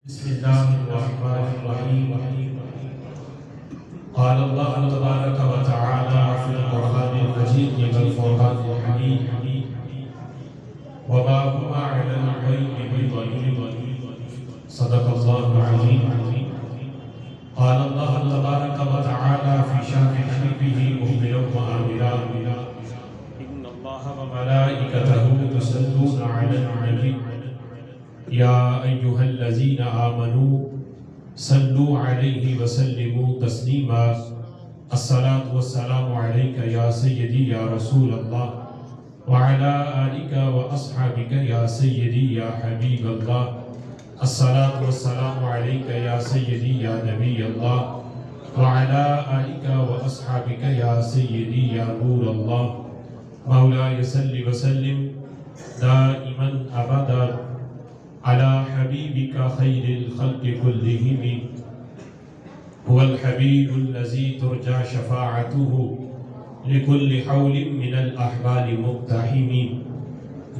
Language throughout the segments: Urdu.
بسم الله الرحمن الرحيم. قال الله تبارك وتعالى في القرآن المجيد والفرقان الحميد: وما هو على الغيب بضنين. صدق الله العظيم. قال الله تبارك وتعالى في شان حبيبه مؤمنا وآمنا: إن الله وملائكته يصلون على النبي يا أيها الذين آمنوا صلوا عليه وسلموا تسليما. الصلاة والسلام عليك يا سيدي يا رسول الله وعلى آلك وأصحابك يا سيدي يا حبيب الله. الصلاة والسلام عليك يا سيدي يا نبي الله وعلى آلك وأصحابك يا سيدي يا نور الله. مولاي صل وسلم دائما أبدا على حبيبك خير الخلق كلهم. هو الحبيب الذي ترجى شفاعته لكل حول من الأحوال مقتحم.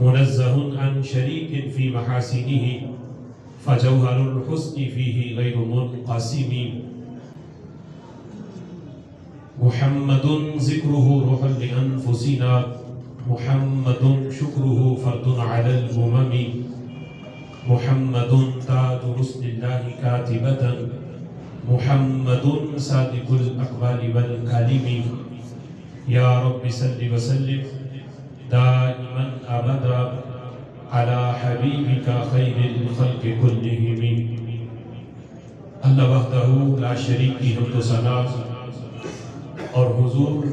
منزه عن شريك في محاسنه فجوهر الحسن فيه غير منقسم. محمد ذكره روح لأنفسنا، محمد شكره فرد على الأمم. محمد تاج رسل الله كاتبة، محمد صادق الأقوال والكلم. يا رب صل وسلم دائما أبدا على حبيبك خير الخلق كلهم. اللہ وحدہ لا شریک کی حمد و ثنا اور حضور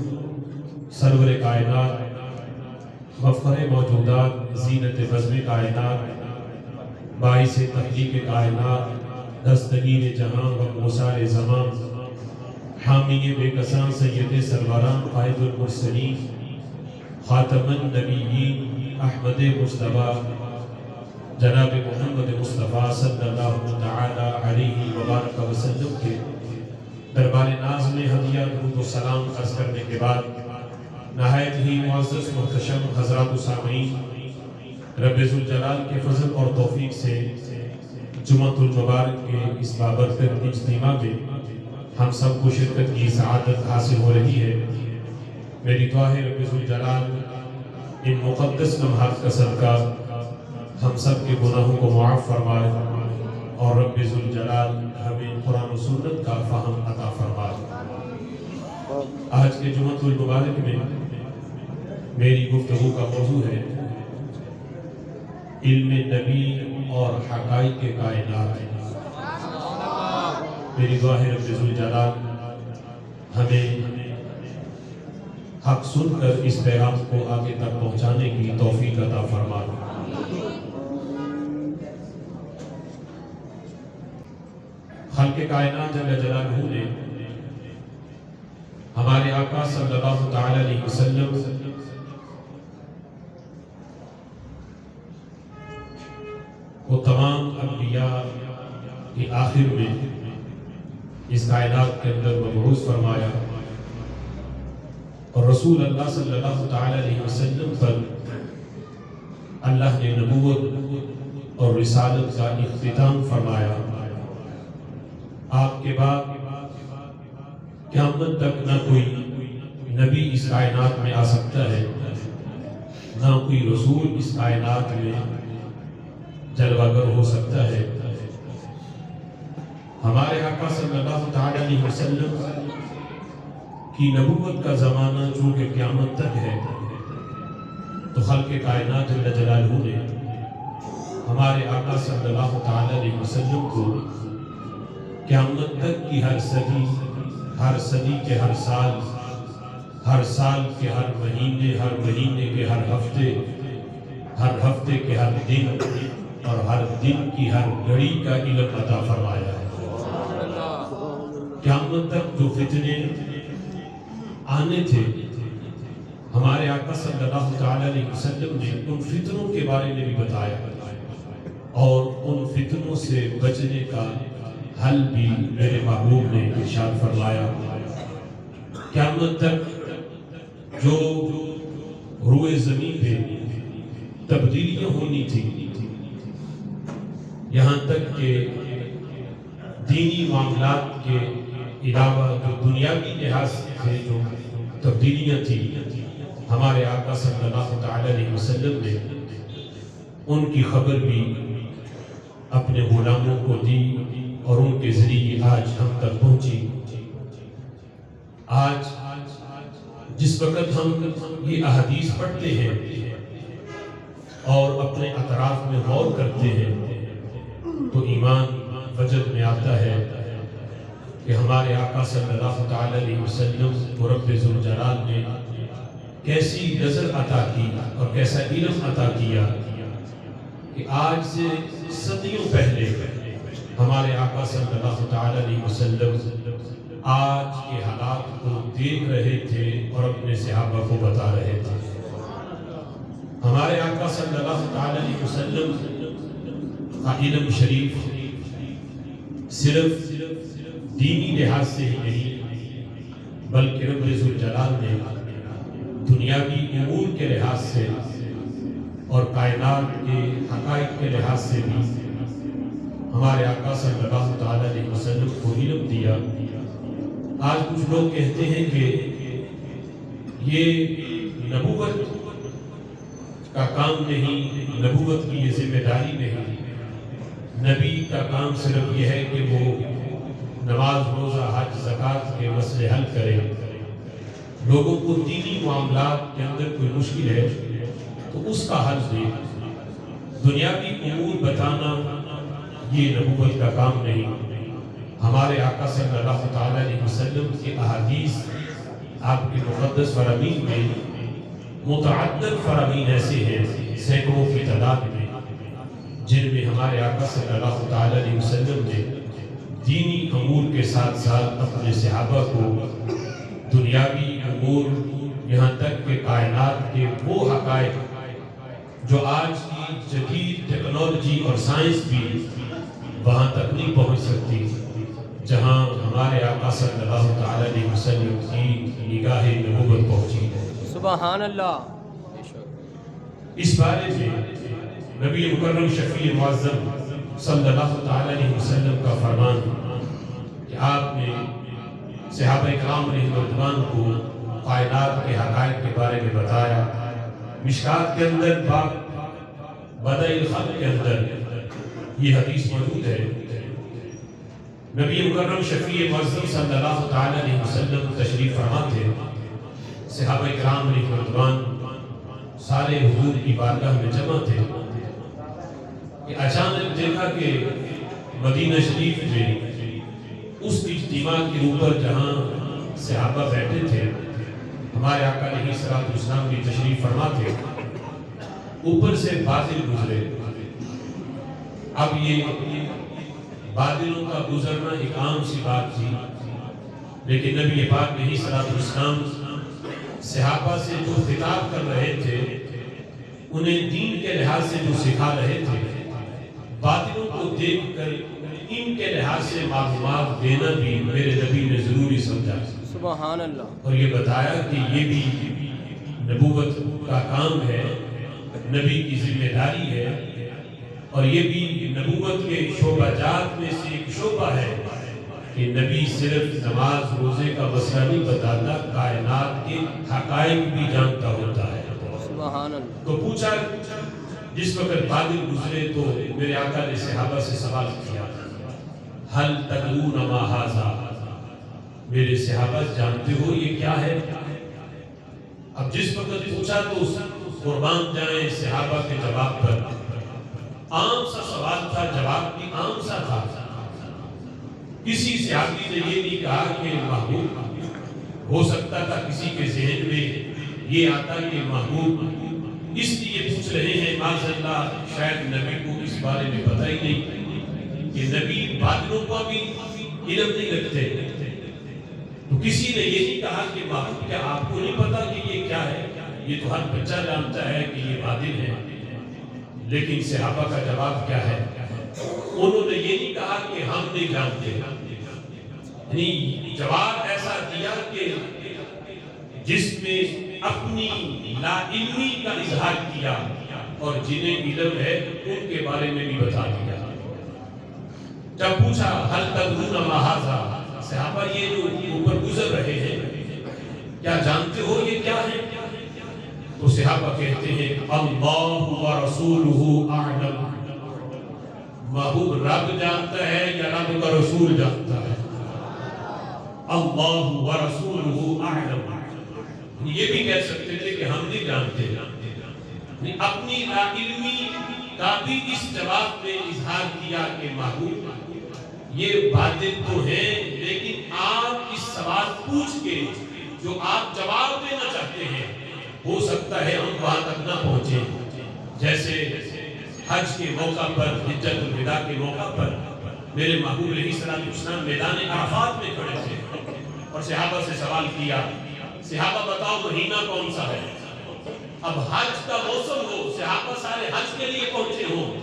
سرور کائنات مفخر موجودات زینت بزم کائنات باعث تخلیق کائنات دستگیر جہاں و مسار زمان حامی بے کساں سید سروران قائد المرسلین خاتم النبیین احمد مصطفیٰ جناب محمد مصطفیٰ صلی اللہ تعالی علیہ وبارک وسلم کے دربار ناز میں ہدیہ درود و سلام عرض کرنے کے بعد نہایت ہی معزز محتشم حضرات و سامعین، رب ذوالجلال کے فضل اور توفیق سے جمعۃ المبارک کے اس بابرکت اجتماع میں ہم سب کو شرکت کی سعادت حاصل ہو رہی ہے۔ میری دعا ہے رب ذوالجلال ان مقدس لمحات کا صدقہ ہم سب کے گناہوں کو معاف فرمائے اور رب ذوالجلال ہمیں قرآن و سنت کا فہم عطا فرمائے۔ آج کے جمعۃ المبارک میں میری گفتگو کا موضوع ہے علم نبی اور حقائق کائنات۔ میری دعا ہے رب ذوالجلال ہمیں حق سن کر اس پیغام کو آگے تک پہنچانے کی توفیق عطا فرمائے۔ خالق کائنات جل جلالہ نے ہمارے آقا صلی اللہ تعالی علیہ وسلم وہ تمام انبیاء کی آخر میں اس کائنات کے اندر مبعوث فرمایا اور رسول اللہ صلی اللہ تعالی علیہ وسلم پر اللہ نے نبوت اور رسالت کا اختتام فرمایا۔ آپ کے بعد قیامت تک نہ کوئی نبی اس کائنات میں آ سکتا ہے، نہ کوئی رسول اس کائنات میں جلوہ گر ہو سکتا ہے۔ ہمارے آقا صلی اللہ تعالی علیہ وسلم کی نبوت کا زمانہ چونکہ قیامت تک ہے، تو خلق کائنات جل جلالہ نے ہمارے آقا صلی اللہ تعالی علیہ وسلم کو قیامت تک کی ہر صدی کے ہر سال کے ہر مہینے کے ہر ہفتے کے ہر دن اور ہر دن کی ہر گھڑی کا علم عطا فرمایا ہے۔ قیامت تک جو فتنے آنے تھے ہمارے آقا صلی اللہ تعالی علیہ وسلم نے ان فتنوں کے بارے میں بھی بتایا اور ان فتنوں سے بچنے کا حل بھی میرے محبوب نے ارشاد فرمایا۔ قیامت تک جو روئے زمین پہ تبدیلیاں ہونی تھی، یہاں تک کہ دینی معاملات کے علاوہ جو دنیاوی لحاظ سے جو تبدیلیاں تھیں ہمارے آقا صلی اللہ تعالی علیہ وسلم نے ان کی خبر بھی اپنے غلاموں کو دی اور ان کے ذریعے آج ہم تک پہنچی۔ آج جس وقت ہم یہ احادیث پڑھتے ہیں اور اپنے اطراف میں غور کرتے ہیں تو ایمان وجد میں آتا ہے کہ ہمارے آقا صلی اللہ تعالی علیہ وسلم کو رب ذوالجلال نے کیسی نظر عطا کی اور کیسا علم عطا کیا کہ آج سے صدیوں پہلے ہمارے آقا صلی اللہ تعالی علیہ وسلم آج کے حالات کو دیکھ رہے تھے اور اپنے صحابہ کو بتا رہے تھے۔ ہمارے آقا صلی اللہ تعالی علیہ وسلم کا علم شریف صرف دینی لحاظ سے ہی نہیں بلکہ رب ذوالجلال نے دنیاوی امور کے لحاظ سے اور کائنات کے حقائق کے لحاظ سے بھی ہمارے آقا صلی اللہ تعالی علیہ وسلم کو علم دیا۔ آج کچھ لوگ کہتے ہیں کہ یہ نبوت کا کام نہیں، نبوت کی یہ ذمہ داری نہیں، نبی کا کام صرف یہ ہے کہ وہ نماز روزہ حج زکوٰۃ کے مسئلے حل کرے۔ لوگوں کو دینی معاملات کے اندر کوئی مشکل ہے تو اس کا حل دے، دنیاوی امور بتانا یہ نبوت کا کام نہیں۔ ہمارے آقا صلی اللہ تعالی علیہ وسلم کی احادیث آپ کے مقدس فرامین میں متعدد فرامین ایسے ہیں سینکڑوں کی تعداد میں جن میں ہمارے آقا صلی اللہ تعالی علیہ وسلم نے دینی امور کے ساتھ ساتھ اپنے صحابہ کو دنیاوی امور یہاں تک کہ کائنات کے وہ حقائق جو آج کی جدید ٹیکنالوجی اور سائنس بھی وہاں تک نہیں پہنچ سکتی، جہاں ہمارے آقا صلی اللہ تعالی علیہ وسلم کی نگاہ نبوت پہنچی ہے۔ سبحان اللہ۔ اس بارے میں نبی مکرم شفیع معظم صلی اللہ تعالی علیہ وسلم کا فرمان کہ آپ نے صحابہ کرام علیہ رضوان کو کائنات کے حقائق کے بارے میں بتایا۔ مشکات کے اندر باب بدء الخلق کے اندر یہ حدیث موجود ہے۔ نبی مکرم شفیع معظم صلی اللہ تعالی علیہ وسلم تشریف فرما تھے، صحابہ کرام علیہ رضوان سارے حضور کی بارگاہ میں جمع تھے کہ اچانک دیکھا کہ مدینہ شریف میں اس اجتماع کے اوپر جہاں صحابہ بیٹھے تھے ہمارے آقا علیہ السلام کی تشریف فرما تھے، اوپر سے بادل گزرے۔ اب یہ بادلوں کا گزرنا ایک عام سی بات تھی، لیکن نبی پاک علیہ السلام صحابہ سے جو خطاب کر رہے تھے، انہیں دین کے لحاظ سے جو سکھا رہے تھے، بادلوں کو دیکھ کر ان کے لحاظ سے معلومات دینا بھی میرے نبی نے ضروری سمجھا۔ سبحان اللہ۔ اور یہ بتایا کہ یہ بھی نبوت کا کام ہے، نبی کی ذمہ داری ہے، اور یہ بھی نبوت کے شعبہ جات میں سے ایک شعبہ ہے کہ نبی صرف نماز روزے کا مسئلہ نہیں بتاتا، کائنات کے حقائق بھی جانتا ہوتا ہے۔ سبحان اللہ۔ تو پوچھا، جس وقت بادل گزرے تو میرے آقا نے صحابہ سے سوال کیا، ہل تدرون ما ھذا، میرے صحابہ جانتے ہو یہ کیا ہے؟ اب جس وقت پوچھا تو قربان جائیں صحابہ کے جواب پر، عام سا سوال تھا، جواب بھی عام سا تھا۔ کسی صحابی نے یہ نہیں کہا کہ محبوب، ہو سکتا تھا کسی کے ذہن میں یہ آتا کہ محبوب اس لیے پوچھ رہے ہیں معاذ اللہ شاید نبی کو اس بارے میں پتہ ہی نہیں کہ نبی بادلوں کا بھی علم نہیں رکھتے، تو کسی نے یہ نہیں کہا کہ محبوب کیا آپ کو نہیں پتا کہ یہ کیا ہے؟ یہ تو ہر بچہ جانتا ہے کہ یہ بادل ہے، لیکن صحابہ کا جواب کیا ہے؟ انہوں نے یہ نہیں کہا کہ ہم نہیں جانتے، یعنی جواب ایسا دیا کہ جس میں اپنی لا علمی کا اظہار کیا اور جنہیں علم ہے ان کے بارے میں بھی بتا دیا۔ جب پوچھا ہل تدرون ما ھذا، صحابہ یہ جو اوپر گزر رہے ہیں کیا جانتے ہو یہ کیا ہے؟ تو صحابہ کہتے ہیں اللہ و رسولہ اعلم، محبوب رب جانتا ہے یا رب کا رسول جانتا ہے؟ اللہ و رسولہ اعلم، یہ بھی کہہ سکتے تھے کہ ہم نہیں جانتے، اپنی لا علمی کا بھی اس جواب میں اظہار کیا کہ محبوب یہ باتیں تو ہیں لیکن آپ اس سوال پوچھ کے جو آپ جواب دینا چاہتے ہیں ہو سکتا ہے ہم وہاں تک نہ پہنچے۔ جیسے حج کے موقع پر، حجۃ الوداع کے موقع پر میرے محبوب علیہ السلام میدان عرفات میں کھڑے تھے اور صحابہ سے سوال کیا، صحابہ بتاؤ مہینہ کون سا ہے؟ اب حج کا موسم ہو، صحابہ سارے حج کے لیے پہنچے ہوں،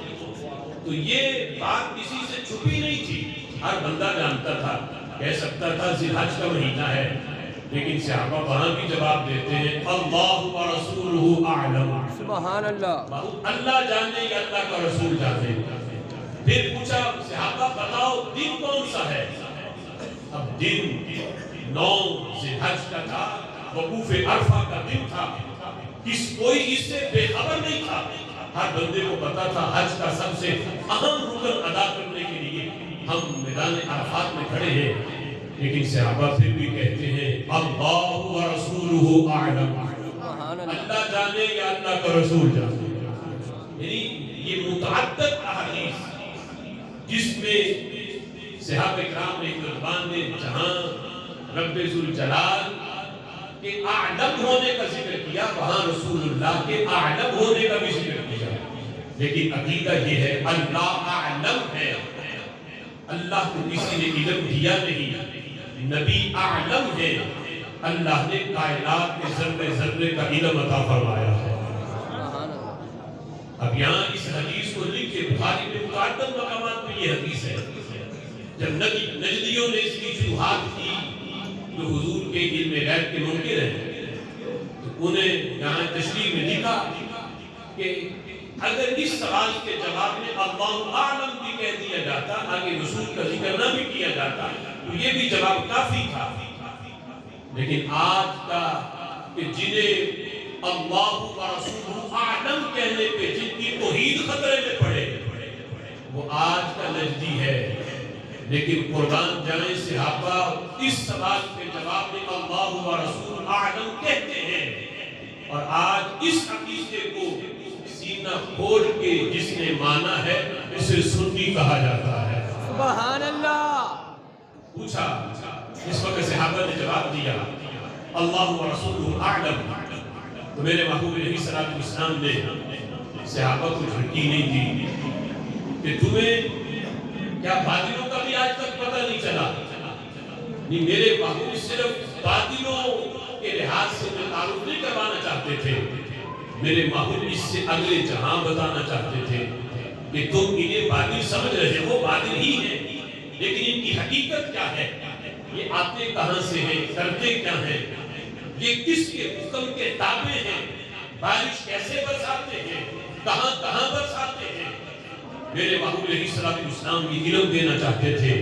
تو یہ بات کسی سے چھپی نہیں تھی، ہر بندہ جانتا تھا، کہہ سکتا تھا ذی الحج کا مہینہ ہے، لیکن صحابہ وہاں بھی جواب دیتے ہیں اللہ و رسولہ اعلم، سبحان اللہ، اللہ جانے یا اللہ کا رسول جانے۔ پھر پوچھا صحابہ بتاؤ دن کون سا ہے؟ اب دن 9 ذی الحج کا تھا، وقوف عرفہ کا دن تھا، کوئی اس سے بے خبر نہیں تھا، ہر بندے کو پتا تھا حج کا سب سے اہم رکن ادا کرنے کے لیے ہم میدان عرفات میں کھڑے ہیں، لیکن صحابہ پھر بھی کہتے ہیں اللہ و رسولہ اعلم، اللہ جانے یا اللہ کا رسول جانے۔ یعنی یہ متعدد احادیث جس میں صحابہ کرام نے رضوان نے جہاں رب ذوالجلال کہ اعلم ہونے کا ذکر کیا، وہاں رسول اللہ کے اعلم ہونے کا بھی ذکر کیا، لیکن عقیدہ یہ ہے اللہ اعلم ہے، اللہ کو کسی نے علم دیا نہیں، نبی اعلم ہے، اللہ نے کائنات کے ذرے ذرے کا علم عطا فرمایا ہے۔ اب یہاں اس حدیث کو لکھ کے بخاری میں متعدد مقامات میں یہ حدیث ہے، جب نجدیوں نے اس کی شروحات کی جو حضور کے علم غیب کے منکر ہیں، تو انہیں یہاں تشریح میں لکھا کہ اگر اس سوال کے جواب میں اللہ اعلم بھی کہہ دیا جاتا، آگے رسول کا ذکر نہ بھی کیا جاتا، تو یہ بھی جواب کافی تھا، لیکن آج کا کہ جنہیں اللہ و رسول اعلم کہنے پہ جن کی توحید خطرے میں پڑے وہ آج کا نجدی ہے، لیکن قربان جائیں صحابہ اس سوال کے جواب میں اللہ و رسول اعلم کہتے ہیں، اور آج اس عقیدے کو سینہ کھول کے جس نے مانا ہے اسے سنی کہا جاتا ہے۔ سبحان اللہ۔ پوچھا اس وقت صحابہ نے جواب دیا اللہ و رسول اعلم، تو میرے محبوب علیہ السلام نے صحابہ کو جھٹکی نہیں دی کہ تمہیں کیا باطلوں کا بھی آج تک پتہ نہیں چلا؟ نہیں، میرے محبوب صرف باطلوں کے لحاظ سے جو تعارف نہیں کروانا چاہتے تھے، میرے محبوب اس سے اگلے جہاں بتانا چاہتے تھے کہ تم انہیں باطل سمجھ رہے ہو، باطل ہی ہیں، لیکن ان کی حقیقت کیا ہے، یہ آتے کہاں سے ہیں، کرتے کیا ہیں، یہ کس کے حکم کے تابع ہیں، بارش کیسے برساتے ہیں، کہاں کہاں برساتے ہیں۔ میرے محبوب علیہ السلام کی علم دینا چاہتے تھے۔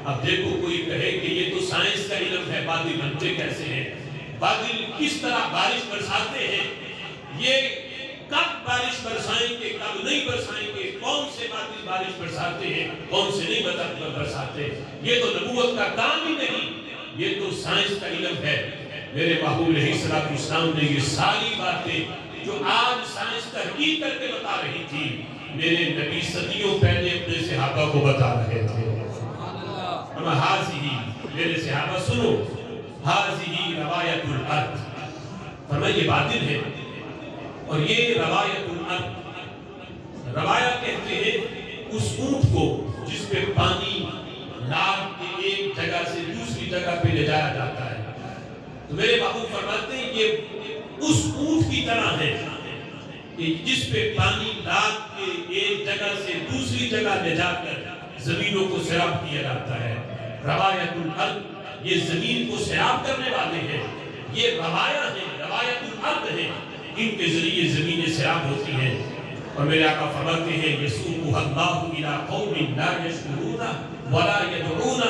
اب دیکھو کوئی کہے کہ یہ تو سائنس کا علم ہے، بادل بنتے کیسے ہیں، بادل کس طرح بارش برساتے ہیں، یہ کب بارش برسائیں گے کب نہیں برسائیں گے، کون سے بادل بارش برساتے ہیں کون سے نہیں برساتے، یہ تو نبوت کا کام ہی نہیں، یہ تو سائنس کا علم ہے۔ میرے محبوب علیہ السلام نے یہ ساری باتیں جو آج سائنس تحقیق کر کے بتا رہی تھی، میرے نبی صدیوں پہلے اپنے صحابہ کو بتا رہے تھے۔ ہاذی، میرے صحابہ سنو، ہاذی روایت الارض، فرمایا یہ باطل ہے اور یہ روایت الارض، روایہ کہتے ہیں اس اونٹ کو جس پہ پانی لاد کے ایک جگہ سے دوسری جگہ پہ لے جایا جاتا ہے، تو میرے محبوب فرماتے ہیں یہ اس اونٹ کی طرح ہے کہ جس پہ پانی لاد کے ایک جگہ سے دوسری جگہ لے جا کر زمینوں کو سیراب کیا جاتا ہے۔ روایت الارض، یہ زمین کو سیراب کرنے والے ہیں، یہ روایہ ہیں، روایت الارض ہیں، ان کے ذریعے زمینیں سیراب ہوتی ہیں۔ اور میرے آقا فرماتے ہیں یسوقها اللہ الی قوم لا یشکرون ولا یدعون،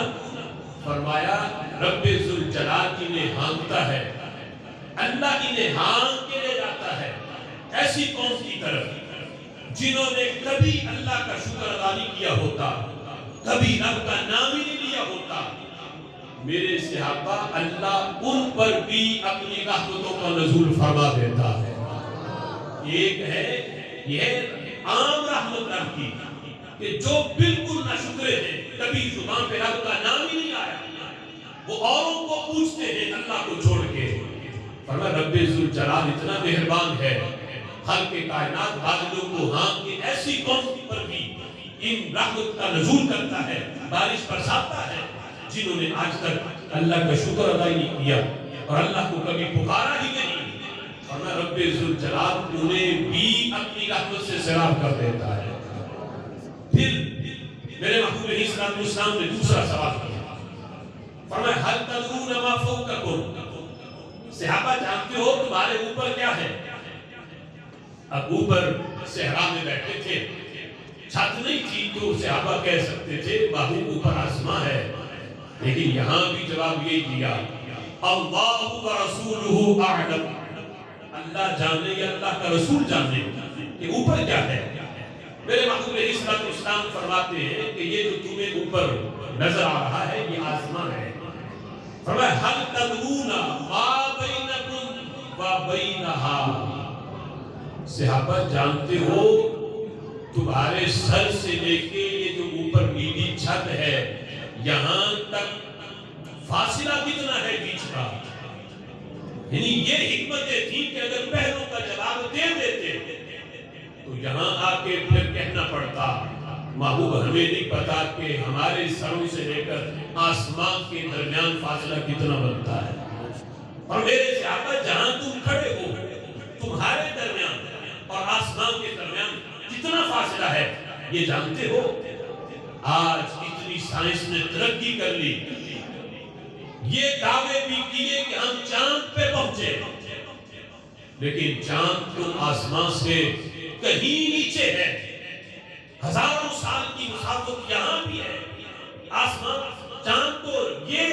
فرمایا رب ذوالجلال انہیں ہانکتا ہے، اللہ انہیں ہانک کے لے جاتا ہے ایسی قوم کی طرف جنہوں نے کبھی اللہ کا شکر ادا نہیں کیا ہوتا، کبھی رب کا نام ہی نہیں لیا ہوتا۔ میرے صحابہ اللہ ان پر بھی اپنی رحمتوں کا نزول فرما دیتا ہے۔ ایک ہے یہ عام رحمت رب کی کہ جو بالکل نہ شکرے ہیں، کبھی زبان پہ رب کا نام ہی نہیں آیا، وہ اوروں کو پوچھتے ہیں اللہ کو چھوڑ کے۔ فرمایا رب ذوالجلال اتنا مہربان ہے، خلق کائنات بادلوں کو ہانک کے ایسی قوم پر بھی ان رحمت کا نزول کرتا ہے، بارش برساتا ہے، جنہوں نے آج تک اللہ کا شکر ادا نہیں کیا اور اللہ کو کبھی پکارا ہی نہیں۔ فرمایا رب ذوالجلال انہیں بھی اپنی رحمت سے سیراب کر دیتا ہے۔ پھر میرے محبوب علیہ السلام نے دوسرا سوال کیا، فرمایا هل تدرون ما فوقکم، صحابہ جانتے ہو تمہارے اوپر کیا ہے؟ اب اوپر صحرا میں بیٹھے تھے، چھت نہیں تھی تو صحابہ کہہ سکتے تھے باہو اوپر آسمان ہے، لیکن یہاں بھی جواب یہی دیا اللہ و رسولہ اعلم، اللہ جانے یا اللہ کا رسول جانے کہ اوپر کیا ہے۔ میرے محبوب علیہ السلام فرماتے ہیں کہ یہ جو تمہیں اوپر نظر آ رہا ہے یہ آسمان ہے۔ فرمایا هل تدرون ما بینکم و بینہا، صحابہ جانتے ہو تمہارے سر سے لے کے یہ جو اوپر نیلی چھت ہے یہاں تک فاصلہ کتنا ہے بیچ کا؟ یعنی یہ حکمتیں تھی کہ اگر پہلوں کا جواب دے دیتے تو یہاں آ کے پھر کہنا پڑتا محبوب ہمیں نہیں پتا کہ ہمارے سروں سے لے کر آسمان کے درمیان فاصلہ کتنا بنتا ہے۔ اور میرے صحابہ جہاں تم کھڑے ہو تمہارے درمیان اور آسمان کے درمیان کتنا فاصلہ ہے یہ جانتے ہو؟ آج اتنی سائنس نے ترقی کر لی، یہ دعوے بھی کیے کہ ہم چاند پہ پہنچے، لیکن چاند تو آسمان سے کہیں نیچے ہے، ہزاروں سال کی مسافت یہاں بھی ہے، آسمان چاند تو یہ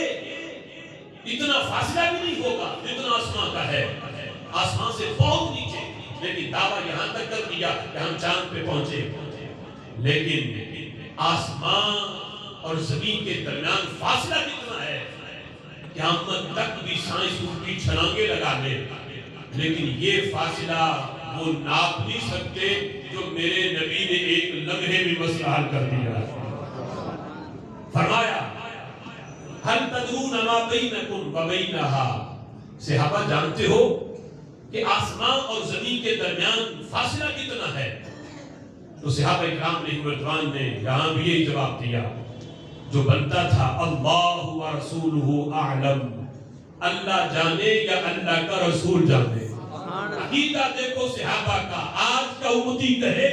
اتنا فاصلہ بھی نہیں ہوگا جتنا آسمان کا ہے، آسمان سے بہت نیچے، لیکن دعویٰ یہاں تک کر دیا کہ ہم چاند پہ پہنچے۔ لیکن آسمان اور زمین کے درمیان فاصلہ کتنا ہے، قیامت تک بھی سائنس اس کی چھلانگیں لگا لے، لیکن یہ فاصلہ وہ ناپ نہیں سکتے جو میرے نبی نے ایک لمحے میں مسئلہ حل کر دیا۔ فرمایا هل تدرون ما بینکم و بینہا، صحابہ جانتے ہو کہ آسمان اور زمین کے درمیان فاصلہ کتنا ہے؟ تو صحابہ اکرام علیہ رضوان نے یہاں بھی یہی جواب دیا جو بنتا تھا اللہ و رسولہ اعلم، اللہ جانے یا اللہ کا رسول جانے۔ عقیدہ دیکھو صحابہ کا، آج کا امتی کہے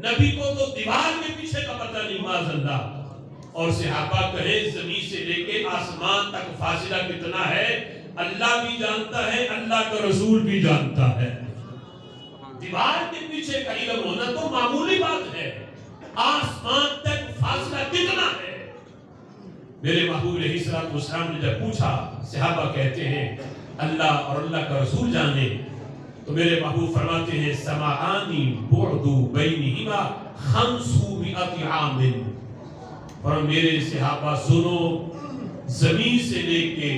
نبی کو تو دیوار کے پیچھے کا پتہ نہیں معاذ اللہ، اور صحابہ کہے زمین سے لے کے آسمان تک فاصلہ کتنا ہے اللہ بھی جانتا ہے، اللہ کا رسول بھی جانتا ہے۔ دیوار کے پیچھے کا علم ہونا تو معمولی بات ہے، آسمان تک فاصلہ کتنا ہے؟ میرے محبوب علیہ السلام نے جب پوچھا، صحابہ کہتے ہیں اللہ اور اللہ کا رسول جانے، تو میرے محبوب فرماتے ہیں سمعانی بعد بینہما 500 عام، اور میرے صحابہ سنو زمین سے لے کے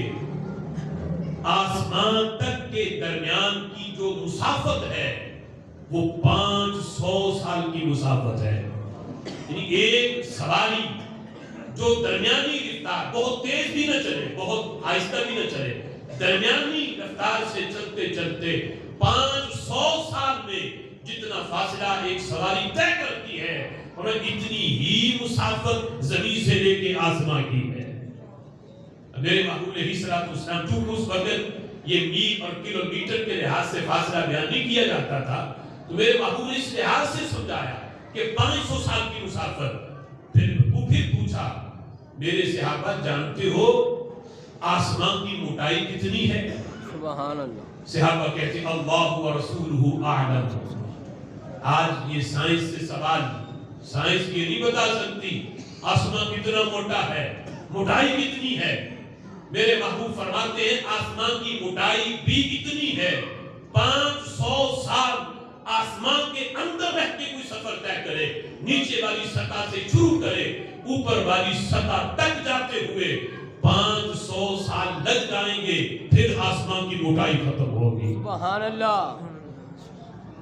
آسمان تک کے درمیان کی جو مسافت ہے وہ 500 سال کی مسافت ہے۔ یعنی ایک سواری جو درمیانی رفتار، بہت تیز بھی نہ چلے بہت آہستہ بھی نہ چلے، درمیانی رفتار سے چلتے چلتے 500 سال میں جتنا فاصلہ ایک سواری طے کرتی ہے اور اتنی ہی مسافت زمین سے لے کے آسمان کی ہے۔ میرے محبوب علیہ السلام چونکہ اس وقت یہ میل اور کلومیٹر کے لحاظ سے فاصلہ بیان نہیں کیا جاتا تھا، تو میرے محبوب نے اس لحاظ سے سمجھایا کہ 500 سال کی مسافت۔ پھر پوچھا میرے صحابہ جانتے ہو آسمان کی موٹائی کتنی ہے؟ سبحان اللہ۔ صحابہ کہتے اللہ و رسولہ اعلم، آج یہ سائنس سے سوال، سائنس یہ نہیں بتا سکتی آسمان کتنا موٹا ہے، موٹائی کتنی ہے۔ میرے محبوب فرماتے ہیں آسمان کی موٹائی بھی اتنی ہے، 500 سال آسمان کے اندر رہ کے کوئی سفر طے کرے، نیچے والی سطح سے شروع کرے اوپر والی سطح تک جاتے ہوئے 500 سال لگ جائیں گے، پھر آسمان کی موٹائی ختم ہوگی۔ سبحان اللہ۔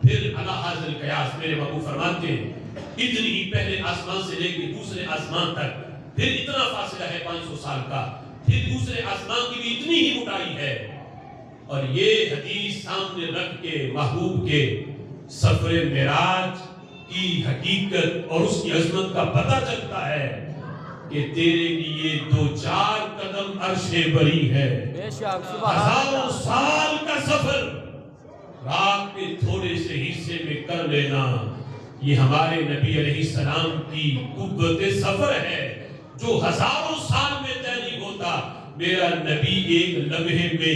پھر اللہ حاضر قیاس میرے محبوب فرماتے ہیں اتنی ہی پہلے آسمان سے لے کے دوسرے آسمان تک پھر اتنا فاصلہ ہے 500 سال کا، پھر دوسرے آسمان کی بھی اتنی ہی موٹائی ہے۔ اور یہ حدیث سامنے رکھ کے محبوب کے سفر معراج کی حقیقت اور اس کی عظمت کا پتہ چلتا ہے کہ تیرے لیے 2-4 قدم عرش بری ہے، بے شک سبحان ہزاروں اللہ۔ سال کا سفر رات کے تھوڑے سے حصے میں کر لینا، یہ ہمارے نبی علیہ السلام کی قوت سفر ہے جو ہزاروں سال میں طے نہیں ہوتا۔ میرا نبی ایک لمحے میں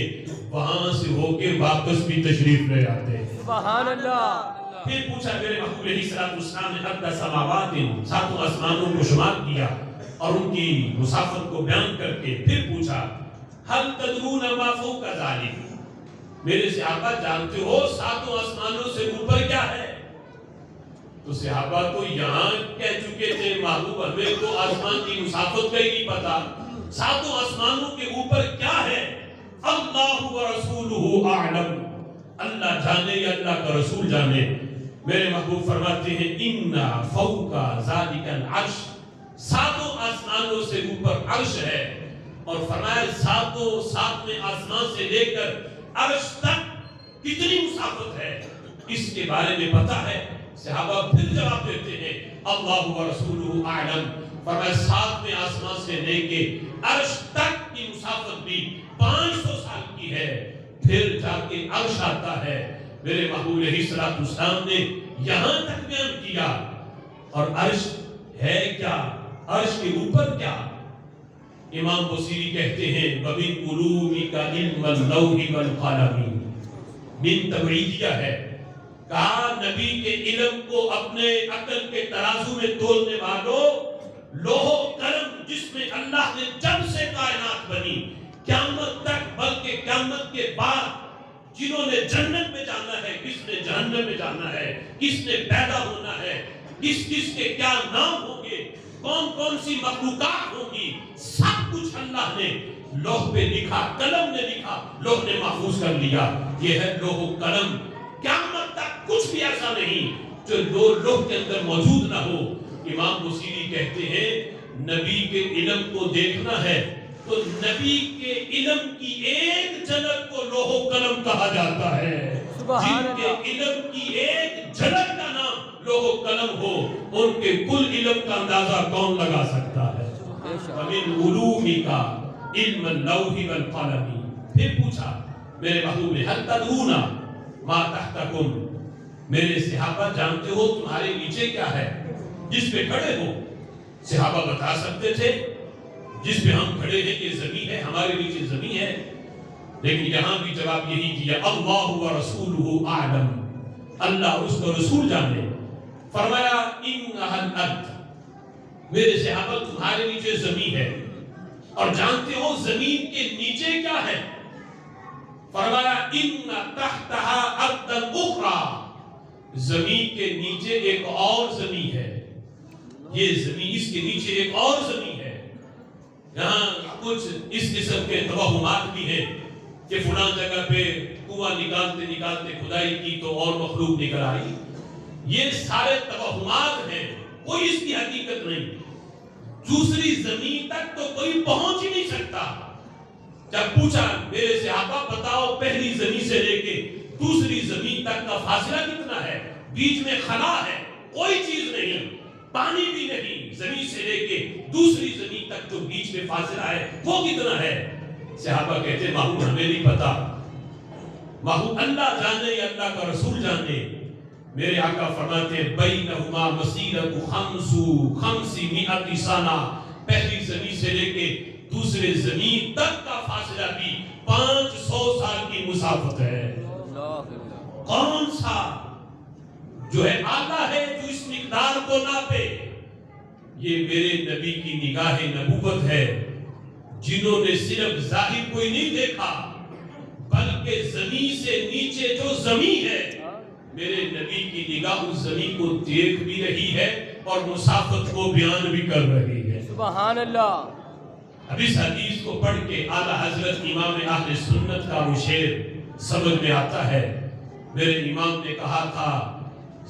وہاں سے ہو کے واپس بھی تشریف لے آتے ہیں۔ سبحان اللہ۔ پھر پوچھا میرے محبوب علیہ السلام نے عدد سماوات، 7 آسمانوں کو شمار کیا اور ان کی مسافت کو بیان کر کے پھر پوچھا هل تدرون ما فوق ذلك، میرے صحابہ جانتے ہو 7 آسمانوں سے اوپر کیا ہے؟ تو صحابہ تو یہاں کہہ چکے تھے محبوب ہمیں تو آسمان کی مسافت کا ہی نہیں پتا، 7 آسمانوں کے اوپر کیا ہے؟ اللہ و رسولہ اعلم، اللہ جانے یا اللہ کا رسول جانے۔ میرے محبوب فرماتے ہیں ان فوق ذلک العرش، 7 آسمانوں سے اوپر عرش ہے، اور فرمایا 7ویں آسمان سے لے کر عرش تک کتنی مسافت ہے اس کے بارے میں پتا ہے؟ صحابہ پھر جواب دیتے ہیں اللہ و رسولہ اعلم، فرمایا 7ویں آسمان سے لے کے عرش تک کی مسافت بھی 500 سال کی ہے، پھر جا کے عرش آتا ہے۔ میرے محبوب علیہ السلام نے یہاں تک بیان کیا، اور عرش ہے کیا، عرش کے اوپر کیا؟ امام بصیری کہتے ہیں وَمِنْ عُلُومِكَ عِلْمَ اللَّوْحِ وَالْقَلَمِ، من تبعیدیہ ہے، کہا نبی کے علم کو اپنے عقل کے ترازو میں تولنے والوں، لوح و قلم جس میں اللہ نے جب سے کائنات بنی قیامت تک، بلکہ قیامت کے بعد جنہوں نے جنت میں جانا ہے، کس نے جہنم میں جانا ہے، کس نے پیدا ہونا ہے، کس کس کے کیا نام ہوں گے، کون کون سی مخلوقات ہوگی، سب کچھ اللہ نے لوح پہ لکھا، قلم نے لکھا، لوح نے محفوظ کر لیا۔ یہ ہے لوح و قلم۔ قیامت تک کچھ بھی ایسا نہیں جو لوح کے اندر موجود نہ ہو۔ امام بصیری کہتے ہیں نبی کے علم کو دیکھنا ہے تو نبی کے علم کی ایک جھلک کو لوح و قلم کہا جاتا ہے۔ جن کے علم کی ایک جھلک کا نام لوح و قلم ہو، ان کے کل علم کا اندازہ کون لگا سکتا ہے؟ وَمِنْ عُلُومِكَ عِلْمَ اللَّوْحِ وَالْقَلَمِ۔ پھر پوچھا میرے محبوب نے هَلْ تَدْرُونَ مَا تَحْتَكُمْ، میرے صحابہ جانتے ہو تمہارے نیچے کیا ہے جس پہ کھڑے ہو؟ صحابہ بتا سکتے تھے جس پہ ہم کھڑے ہیں یہ زمین ہے، ہمارے نیچے زمین ہے، لیکن یہاں بھی جواب یہی کیا اللہ و رسولہ اعلم، اللہ اس کا رسول جانے۔ فرمایا انہا الارض، میرے صحابہ تمہارے نیچے زمین ہے، اور جانتے ہو زمین کے نیچے کیا ہے؟ فرمایا ان تحتہا ارض اخری، زمین کے نیچے ایک اور زمین ہے، یہ زمین اس کے نیچے ایک اور زمین ہے۔ یہاں کچھ اس قسم کے توہمات بھی ہیں کہ فلاں جگہ پہ کنواں نکالتے نکالتے کھدائی کی تو اور مخلوق نکل آئی، یہ سارے توہمات ہیں، کوئی اس کی حقیقت نہیں۔ دوسری زمین تک تو کوئی پہنچ ہی نہیں سکتا۔ جب پوچھا میرے صحابہ بتاؤ پہلی زمین سے لے کے دوسری زمین تک کا فاصلہ کتنا ہے؟ بیچ میں خلا ہے، کوئی چیز نہیں، پانی بھی نہیں، زمین سے لے کے دوسری زمین تک جو بیچ میں فاصلہ ہے وہ کتنا ہے؟ صحابہ کہتے ہیں محبوب ہمیں نہیں پتا، محبوب اللہ جانے یا اللہ کا رسول جانے۔ میرے آقا فرماتے ہیں بینہما مسیرۃ 500 سنہ، پہلی زمین سے لے کے دوسرے زمین تک کا فاصلہ بھی 500 سال کی مسافت ہے۔ کون سا جو ہے آلہ ہے، جو اس مقدار کو ناپے، یہ میرے نبی کی نگاہ نبوت ہے، جنہوں نے صرف ظاہر کوئی نہیں دیکھا بلکہ زمین سے نیچے جو زمین ہے، میرے نبی کی نگاہ اس زمین کو دیکھ بھی رہی ہے اور مسافت کو بیان بھی کر رہی ہے۔ سبحان اللہ۔ اب اس حدیث کو پڑھ کے اعلیٰ حضرت امام اہل سنت کا وہ شعر سمجھ میں آتا ہے۔ میرے امام نے کہا تھا،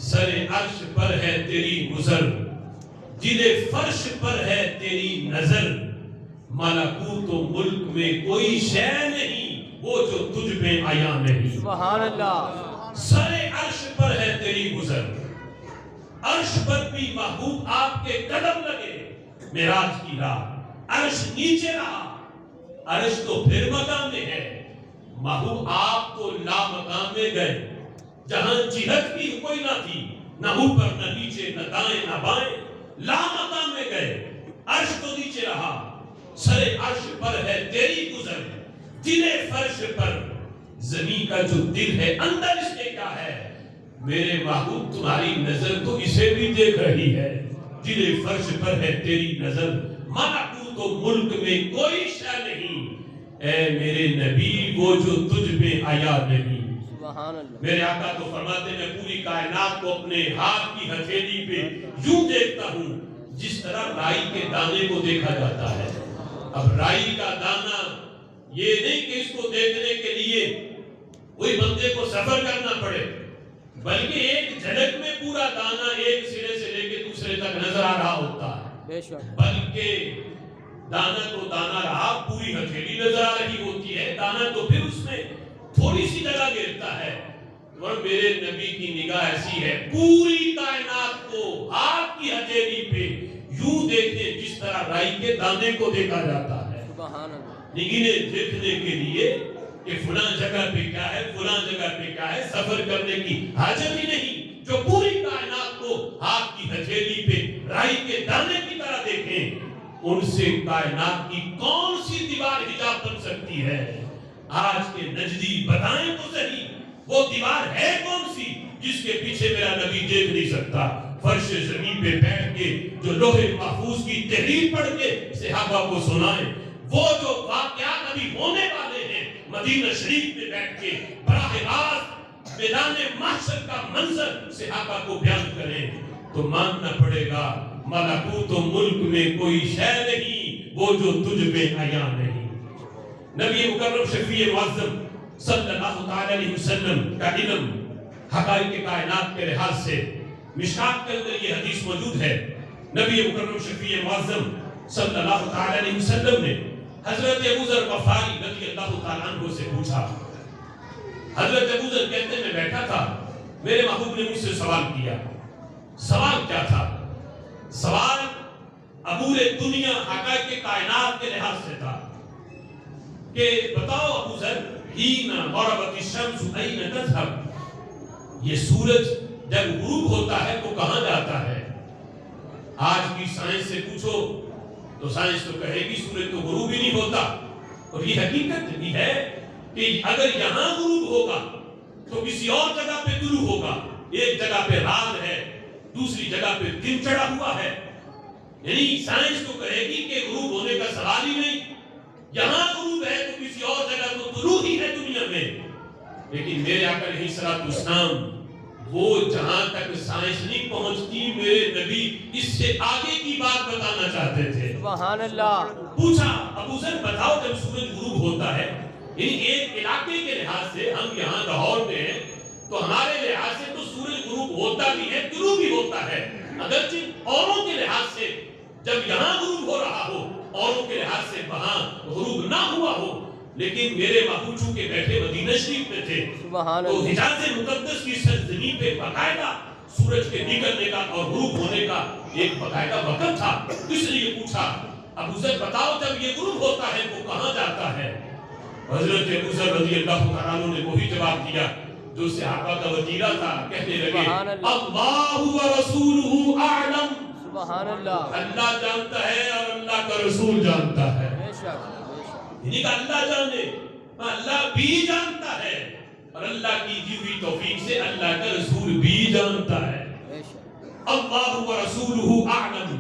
سر عرش پر ہے تیری گزر، دل فرش پر ہے تیری نظر، ملکوت و ملک میں کوئی شے نہیں وہ جو تجھ میں آیا نہیں۔ سبحان اللہ۔ سر عرش پر ہے تیری گزر، عرش پر بھی محبوب آپ کے قدم لگے معراج کی رات، عرش نیچے رہا، عرش تو پھر مقام میں ہے، محبوب آپ تو لا مقام میں گئے، جہاں جہت کی کوئی نہ تھی، نہ اوپر نہ نیچے نہ دائیں نہ بائیں، لا مقام میں گئے، عرش تو نیچے رہا، سر عرش پر ہے تیری گزر، دل فرش پر، زمین کا جو دل ہے اندر اس کے کیا ہے، میرے محبوب تمہاری نظر تو اسے بھی دیکھ رہی ہے، دل فرش پر ہے تیری نظر، ملکوت و ملک میں کوئی شے نہیں، اے میرے نبی وہ جو تجھ میں آیا نہیں۔ سبحان اللہ۔ میرے آقا تو فرماتے میں پوری کائنات کو اپنے ہاتھ کی ہتھیلی پہ یوں دیکھتا ہوں جس طرح رائی کے دانے کو دیکھا جاتا ہے۔ اب رائی کا دانہ یہ نہیں کہ اس کو دیکھنے کے لیے کوئی بندے کو سفر کرنا پڑے، بلکہ ایک جھلک میں پورا دانہ ایک سرے سے لے کے دوسرے تک نظر آ رہا ہوتا ہے، بے شک۔ بلکہ دانہ تو دانہ رہا، پوری ہتھیلی نظر آ رہی ہوتی ہے، دانہ تو پھر اس میں تھوڑی سی جگہ گرتا ہے، اور میرے نبی کی نگاہ ایسی ہے پوری کائنات کو ہاتھ کی ہتھیلی پہ یوں دیکھے جس طرح رائی کے دانے کو دیکھا جاتا ہے۔ سبحان اللہ۔ نگینیں دیکھنے کے لیے کہ فلاں جگہ پہ کیا ہے، فلاں جگہ پہ کیا ہے، سفر کرنے کی حاجت ہی نہیں، جو پوری کائنات کو ہاتھ کی ہتھیلی پہ رائی کے دانے کی طرح دیکھیں، ان سے کائنات کی کون سی دیوار حجاب بن سکتی ہے؟ آج کے نجدی بتائیں تو صحیح، وہ دیوار ہے کون سی جس کے پیچھے میرا نبی دیکھ نہیں سکتا؟ فرش زمین پہ بیٹھ کے جو لوح محفوظ کی تحریر پڑھ کے صحابہ کو سنائیں، وہ جو واقعات ابھی ہونے والے ہیں مدینہ شریف میں بیٹھ کے براہ راست میدان محشر کا منظر صحابہ کو بیان کریں، تو ماننا پڑے گا ملکوت و ملک میں کوئی شے نہیں وہ جو تجھ میں آیا نہیں۔ نبی مکرم شفیع معظم صلی اللہ تعالی علیہ وسلم کا علم حقائق کائنات کے لحاظ سے مشکات کے اندر یہ حدیث موجود ہے۔ نبی مکرم شفیع معظم صلی اللہ تعالی علیہ وسلم نے حضرت ابو ذر غفاری رضی اللہ تعالیٰ عنہ سے پوچھا۔ حضرت ابو ذر کہتے ہیں میں بیٹھا تھا، میرے محبوب نے مجھ سے سوال کیا۔ سوال کیا تھا؟ سوال امور دنیا حقائق کائنات کے لحاظ سے تھا کہ بتاؤ ابو ذر، حین غربت الشمس این تذهب، یہ سورج جب غروب ہوتا ہے تو کہاں جاتا ہے؟ آج کی سائنس سے پوچھو تو سائنس تو کہے گی سورج تو غروب ہی نہیں ہوتا، اور یہ حقیقت بھی ہے کہ اگر یہاں غروب ہوگا تو کسی اور جگہ پہ طلوع ہوگا، ایک جگہ پہ رات ہے دوسری جگہ پہ دن چڑھا ہوا ہے، یعنی سائنس تو کہے گی کہ غروب ہونے کا سوال ہی نہیں، یہاں غروب ہے تو کسی اور جگہ تو طلوع ہی ہے دنیا میں۔ لیکن میرے آقا علیہ الصلوۃ والسلام وہ جہاں تک سائنس نہیں پہنچتی، میرے نبی اس سے آگے کی بات بتانا چاہتے تھے۔ سبحان اللہ۔ پوچھا ابو ذر بتاؤ جب سورج غروب ہوتا ہے، یعنی ایک علاقے کے لحاظ سے ہم یہاں لاہور میں ہیں تو ہمارے لحاظ سے تو سورج غروب ہوتا بھی ہے طلوع بھی ہوتا ہے، اگرچہ اوروں کے لحاظ سے جب یہاں غروب ہو رہا ہو اوروں کے لحاظ سے وہاں غروب نہ ہوا ہو، لیکن میرے محبوب چونکہ بیٹھے مدینہ شریف میں تھے تو حجاز مقدس کی سرزمین پہ باقاعدہ سورج کے نکلنے کا اور غروب ہونے کا ایک باقاعدہ وقت تھا، اس لیے پوچھا ابو ذر بتاؤ جب یہ غروب ہوتا ہے وہ کہاں جاتا ہے؟ حضرت ابو ذر رضی اللہ تعالیٰ عنہ نے وہی جواب دیا جو صحابہ کا وتیرہ تھا، کہنے لگے اللہ و رسولہ اعلم، سبحان اللہ، اللہ جانتا ہے اور اللہ کا رسول جانتا ہے۔ بے شک، بے شک، یعنی کہ اللہ جانے، اللہ بھی جانتا ہے اور اللہ کی دی ہوئی توفیق سے اللہ کا رسول بھی جانتا ہے. اللہ و رسولہ اعلم.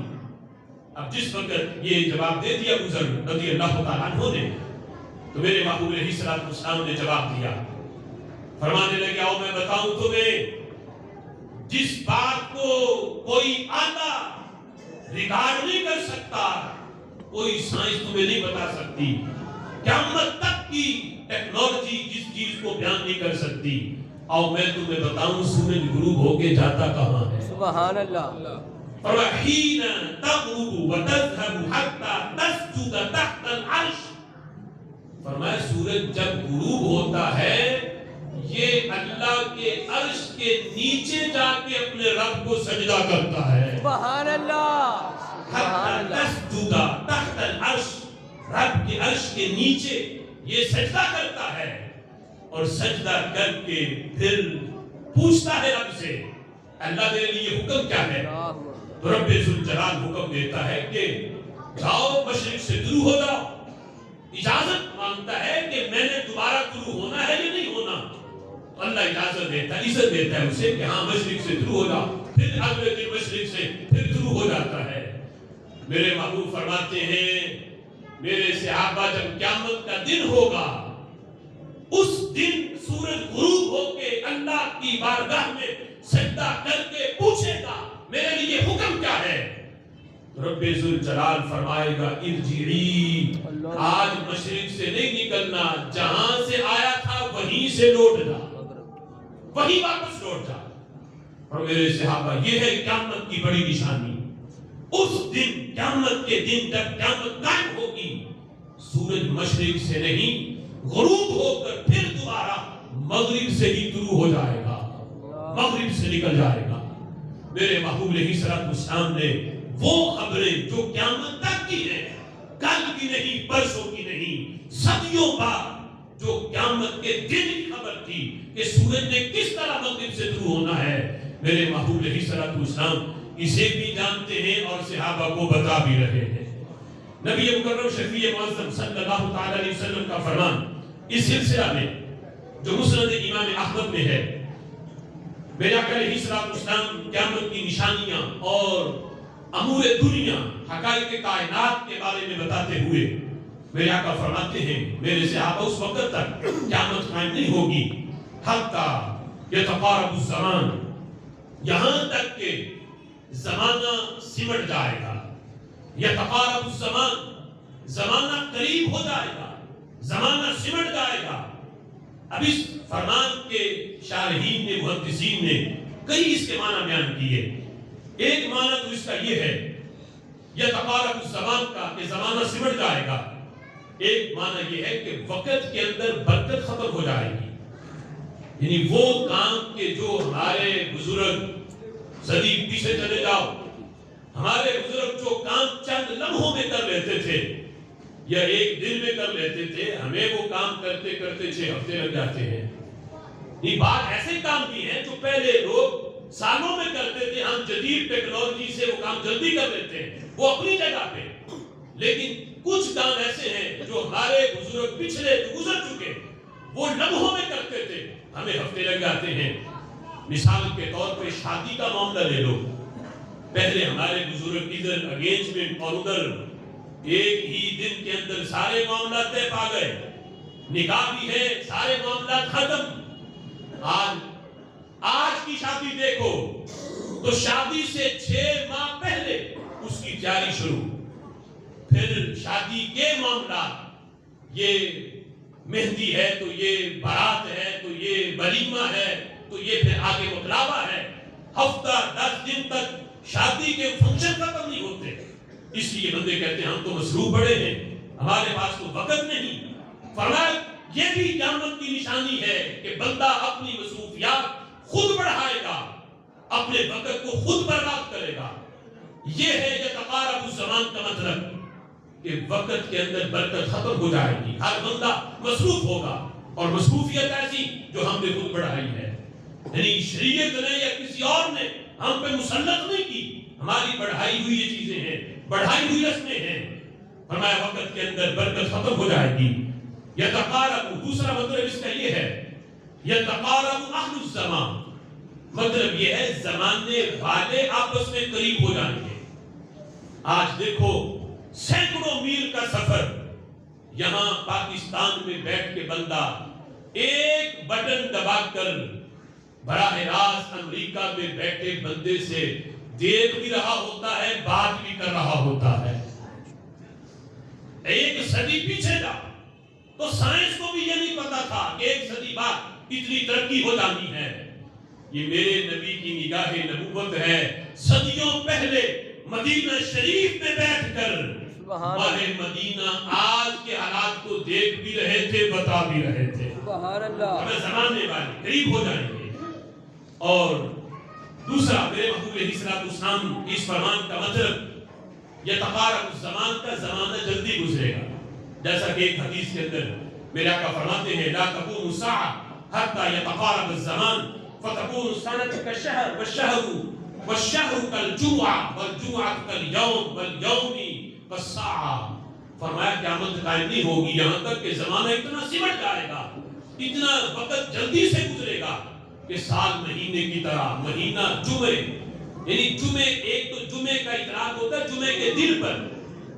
اب جس وقت یہ جواب دے دیا ابو ذر رضی اللہ تعالیٰ عنہ نے تو میرے محبوب علیہ الصلوۃ والسلام نے جواب دیا. فرمانے لگے آؤ میں بتاؤں تمہیں جس بات کو کوئی آلہ ریکارڈ نہیں کر سکتا, کوئی سائنس تمہیں نہیں بتا سکتی, قیامت تک کی ٹیکنالوجی جس چیز کو بیان نہیں کر سکتی, آؤ میں تمہیں بتاؤں سورج غروب ہو کے جاتا کہاں ہے. سبحان اللہ. فَوَحِينَ تَغْرُبُ وَتَذْهَبُ حَتَّى تَسْجُدَ تَحْتَ الْعَرْشِ. فرمایا سورج جب غروب ہوتا ہے یہ اللہ کے عرش کے نیچے جا کے اپنے رب کو سجدہ کرتا ہے. سبحان اللہ. حَتَّى تَسْجُدَ تَحْتَ الْعَرْشِ. رب کے عرش کے نیچے یہ سجدہ کرتا ہے اور سجدہ کر کے پھر پوچھتا ہے رب سے اللہ میرے لیے حکم کیا ہے. تو رب ذوالجلال حکم دیتا ہے کہ جاؤ مشرق سے طلوع ہو جاؤ. اجازت مانگتا ہے کہ میں نے دوبارہ طلوع ہونا ہے یا نہیں ہونا. اللہ اجازت دیتا ہے, عزت دیتا ہے اسے کہ ہاں مشرق سے طلوع ہو جاؤ. پھر اگلے دن مشرق سے پھر طلوع ہو جاتا ہے. میرے محبوب فرماتے ہیں میرے صحابہ جب قیامت کا دن ہوگا اس دن سورج غروب ہو کے اللہ کی بارگاہ میں سجدہ کر کے پوچھے گا میرے لیے حکم کیا ہے. رب ذوالجلال فرمائے گا ارجعی, آج مشرق سے نہیں نکلنا, جہاں سے آیا تھا وہیں سے لوٹ جا, وہیں واپس لوٹ جا. اور میرے صحابہ یہ ہے قیامت کی بڑی نشانی. اس دن قیامت کے دن جب قیامت قائم ہوگی سورج مشرق سے نہیں غروب ہو کر پھر دوبارہ مغرب سے ہی طلوع ہو جائے گا, مغرب سے نکل جائے گا. میرے محبوب علیہ الصلوۃ والسلام نے وہ خبریں جو قیامت تک کی ہیں, کل کی نہیں, پرسوں کی نہیں, صدیوں بعد جو قیامت کے دن کی خبر تھی کہ سورج نے کس طرح مغرب سے طلوع ہونا ہے, میرے محبوب علیہ الصلوۃ والسلام اسے بھی جانتے ہیں اور صحابہ کو بتا بھی رہے ہیں. نبی مکرم شفیع معظم صلی اللہ تعالی علیہ وسلم کا فرمان اس سلسلہ میں جو مسند امام احمد میں ہے, میرے آقا علیہ الصلوۃ والسلام قیامت کی نشانیاں اور امور دنیا حقائق کائنات کے بارے میں بتاتے ہوئے میرے آقا فرماتے ہیں میرے صحابہ اس وقت تک قیامت قائم نہیں ہوگی حتی یتقارب الزمان, یہاں تک کہ زمانہ سمٹ جائے گا. یتقارب الزمان, زمانہ قریب ہو جائے گا, زمانہ سمٹ جائے گا. اب اس فرمان کے شارحین نے, محدثین نے کئی اس کے معنی بیان کیے. ایک معنی تو اس کا یہ ہے یتقارب الزمان کا کہ زمانہ سمٹ جائے گا. ایک معنی یہ ہے کہ وقت کے اندر برکت ختم ہو جائے گی. یعنی وہ کام کہ جو ہمارے بزرگ صدی پیچھے چلے جاؤ, ہمارے بزرگ جو کام چند لمحوں میں کر لیتے تھے یا ایک دن میں کر لیتے تھے, ہمیں وہ کام کرتے کرتے 6 ہفتے لگ جاتے ہیں. یہ بات ایسے کام بھی ہیں جو پہلے لوگ سالوں میں کرتے تھے, ہم جدید ٹیکنالوجی سے وہ کام جلدی کر لیتے ہیں, وہ اپنی جگہ پہ. لیکن کچھ کام ایسے ہیں جو ہمارے بزرگ پچھلے جو گزر چکے وہ لمحوں میں کرتے تھے, ہمیں ہفتے لگ جاتے ہیں. مثال کے طور پہ شادی کا معاملہ لے لو, پہلے ہمارے بزرگ ادھر انگیجمنٹ اور ادھر ایک ہی دن کے اندر سارے معاملات طے پا گئے, نکاح بھی ہے, سارے معاملات ختم. آج کی شادی دیکھو تو شادی سے 6 ماہ پہلے اس کی تیاری شروع, پھر شادی کے معاملات, یہ مہندی ہے تو یہ بارات ہے تو یہ ولیمہ ہے تو یہ پھر آگے مقلابہ ہے. ہفتہ 10 دن تک شادی کے فنکشن ختم نہیں ہوتے. اس لیے بندے کہتے ہیں ہم تو مصروف بڑے ہیں, ہمارے پاس تو وقت نہیں. فرمایا یہ بھی قیامت کی نشانی ہے کہ بندہ اپنی مصروفیات خود بڑھائے گا, اپنے وقت کو خود برباد کرے گا. یہ ہے یتقارب الزمان کا مطلب کہ وقت کے اندر برکت ختم ہو جائے گی, ہر بندہ مصروف ہوگا. اور مصروفیت ایسی جو ہم نے خود بڑھائی ہے, یعنی شریعت نے یا کسی اور نے ہم پہ مسلط نہیں کی, ہماری بڑھائی ہوئی یہ چیزیں ہیں, بڑھائی ہوئی رسمیں ہیں. فرمایا وقت کے اندر برکت ختم ہو جائے گی. یتقارب, دوسرا مطلب اس کا یہ ہے یتقارب اہل الزمان، مطلب یہ ہے زمانے والے آپس میں قریب ہو جائیں گے۔ آج دیکھو سینکڑوں میل کا سفر، یہاں پاکستان میں بیٹھ کے بندہ ایک بٹن دبا کر براہ راست امریکہ میں بیٹھے بندے سے دیکھ بھی رہا ہوتا ہے، بات بھی کر رہا ہوتا ہے۔ ایک صدی پیچھے جا تو سائنس کو بھی یہ نہیں پتا تھا کہ ایک صدی بعد اتنی ترقی ہو جانی ہے۔ یہ میرے نبی کی نگاہ نبوت ہے، صدیوں پہلے مدینہ شریف میں بیٹھ کر ماہ مدینہ آج کے حالات کو دیکھ بھی رہے تھے، بتا بھی رہے تھے۔ سبحان اللہ۔ ہمیں زمانے والے قریب ہو جائیں گے۔ اور دوسرا میرے محبوب علیہ السلام اس فرمان کا مطلب یتقارب الزمان کا زمانہ جلدی گزرے گا، جیسا کہ ایک حدیث کے اندر میرے آقا فرماتے ہیں لا تقوم الساعة حتى يتقارب الزمان فتكون السنة كالشهر والشهر كالجمعة والجمعة كاليوم واليوم كالساعة۔ فرمایا قیامت قائم نہیں ہوگی یہاں تک کہ زمانہ اتنا سمٹ جائے گا، اتنا وقت جلدی سے گزرے گا کہ سال مہینے کی طرح، مہینہ جمعے، یعنی جمعے ایک تو جمعے کا اطلاق ہوتا ہے جمعے کے دن پر،